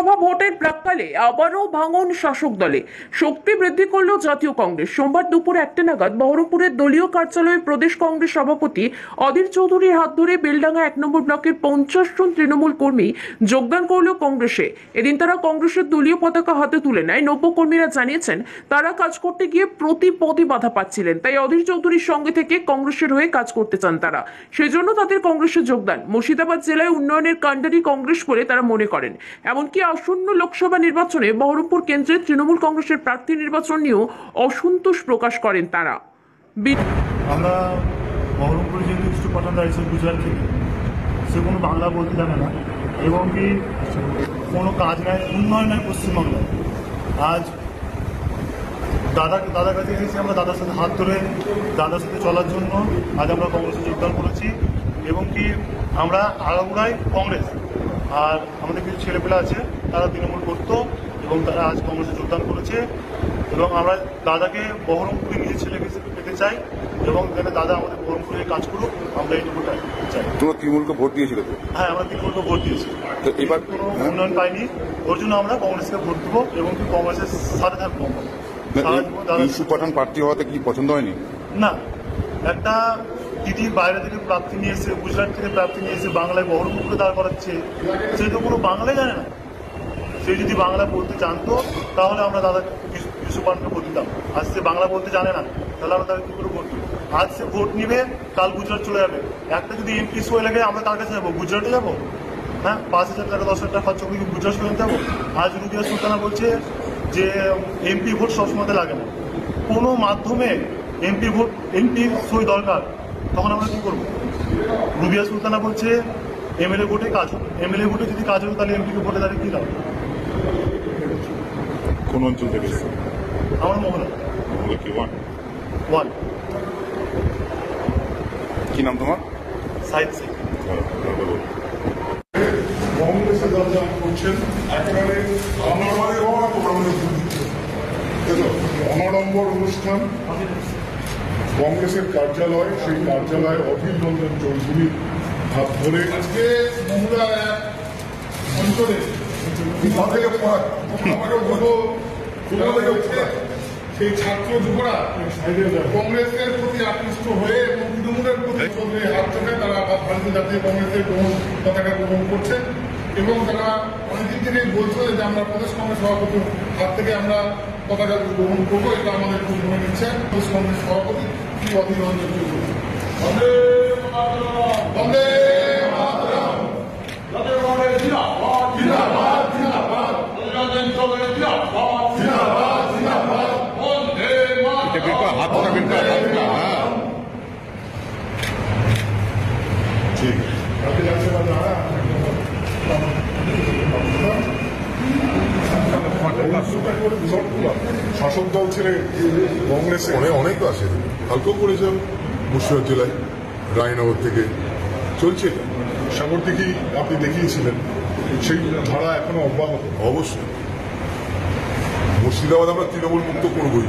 লোকসভা ভোটের প্রাক্কালে আবারও ভাঙন শাসক দলে। শক্তি বৃদ্ধি করল জাতীয় কংগ্রেস। সোমবার দুপুর 1টা নাগাদ বহরমপুরের দলীয় কার্যালয়ে প্রদেশ কংগ্রেস সভাপতি অধীর চৌধুরীর হাত ধরে বেলডাঙ্গা 1 নম্বর ব্লকের 50 জন তৃণমূল কর্মী যোগদান করল কংগ্রেসে। এদিন তারা কংগ্রেসের দলীয় পতাকা হাতে তুলে নেয়। নব্য কর্মীরা জানিয়েছেন তারা কাজ করতে গিয়ে প্রতি পদে বাধা পাচ্ছিলেন, তাই অধীর চৌধুরীর সঙ্গে থেকে কংগ্রেসের হয়ে কাজ করতে চান তারা। সেজন্য তাদের কংগ্রেসে যোগদান। মুর্শিদাবাদ জেলায় উন্নয়নের কাণ্ডারি কংগ্রেস বলে তারা মনে করেন। এমনকি আসন্ন লোকসভা নির্বাচনে বহরমপুর কেন্দ্রে তৃণমূল কংগ্রেসের প্রার্থী নির্বাচন নিয়েও অসন্তোষ প্রকাশ করেন তারা। আমরা বহরমপুরে যেহেতু ইস্টু পাঠান দাঁড়িয়েছে গুজরাট থেকে, সে কোনো বাংলা বলতে জানে না এবং কি কোনো কাজ নাই, উন্নয়ন নাই পশ্চিমবাংলায়। আজ দাদার কাছে এসেছি, আমরা দাদার সাথে হাত ধরে দাদার সাথে চলার জন্য আজ আমরা কংগ্রেসে যোগদান করেছি এবং কি আমরা আগাগোড়াই কংগ্রেস। আর আমাদের কিছু ছেলেপেলে আছে তারা তৃণমূল করতো এবং তারা আজ কংগ্রেসে যোগদান করেছে এবং আমরা দাদাকে বহরমপুরে নিজের ছেলেকে পেতে চাই এবং যেন দাদা আমাদের বহরমপুরে কাজ করুক, আমরা এইটুকুটাই চাই। তোমরা তৃণমূলকে ভোট দিয়েছিল তো? হ্যাঁ, আমরা তৃণমূলকে ভোট দিয়েছি। তো এবার কোনো উন্নয়ন পাইনি, ওর জন্য আমরা কংগ্রেসকে ভোট দেবো এবং কি কংগ্রেসের সাথে থাকবো। ইস্যু পাঠান প্রার্থী হওয়াতে কি পছন্দ হয়নি? না, একটা দিদি বাইরে থেকে প্রার্থী নিয়ে এসে, গুজরাট থেকে প্রার্থী নিয়ে এসে বাংলায় বহরমপুরে দাঁড় করাচ্ছে, সে তো কোনো বাংলায় জানে না। সে যদি বাংলা বলতে জানতো তাহলে আমরা দাদা ইস্যু পাঠানকে ভোট দিতাম। আজ সে বাংলা বলতে জানে না, তাহলে আমরা তাকে কি করে ভোট দিব? আজ সে ভোট নিবে, কাল গুজরাট চলে যাবে। একটা যদি এমপি হয়ে লাগে আমরা তার কাছে যাবো, গুজরাটে যাবো? হ্যাঁ, 5,000 টাকা 10,000 টাকা খরচা করে গুজরাট চলে যাবো? আজ রুবিয়া সুলতানা বলছে যে এমপি ভোট সবসময় লাগে না, কোনো মাধ্যমে এমপি সই দরকার, তখন আমরা কি করবো? রুবিয়া সুলতানা বলছে এমএলএ ভোটে কাজ হবে, এমএলএ ভোটে যদি কাজ হবে তাহলে এমপিকে ভোটে দাঁড়িয়ে কি লাভ? কোন অঞ্চল থেকে? আমার মোহনা ওয়ান। কি নাম তোমার? সাইদ শেখ। কংগ্রেসের দরজা করছেন একেবারে অনাড়ম্বর অনুষ্ঠান। কংগ্রেসের কার্যালয়, সেই কার্যালয়ে অধীর রঞ্জন চৌধুরী হাত ধরে আজকে মহুরা অঞ্চলে সেই ছাত্র যুবরা কংগ্রেসের প্রতি আকৃষ্ট হয়ে এবং তৃণমূলের প্রতি চৌধুরী হাত থেকে তারা ভারতীয় জাতীয় কংগ্রেসের পতাকা গ্রহণ করছেন এবং তারা অনেকদিন থেকেই বলছে যে আমরা প্রদেশ কংগ্রেস সভাপতি হাত থেকে আমরা পতাকা গ্রহণ করবো। এটা আমাদের খুব মনে নিচ্ছে প্রদেশ কংগ্রেস সভাপতি শ্রী অধীর রঞ্জন চৌধুরী। শাসক দল ছেড়ে কংগ্রেসে অনেক আছে, হালকা করেছে মুর্শিদাবাদ জেলায় রায়নগর থেকে চলছে। সাগর থেকেই আপনি দেখিয়েছিলেন, সেই ধারা এখনো অব্যাহত। অবশ্যই মুর্শিদাবাদ আমরা তৃণমূল মুক্ত করবই।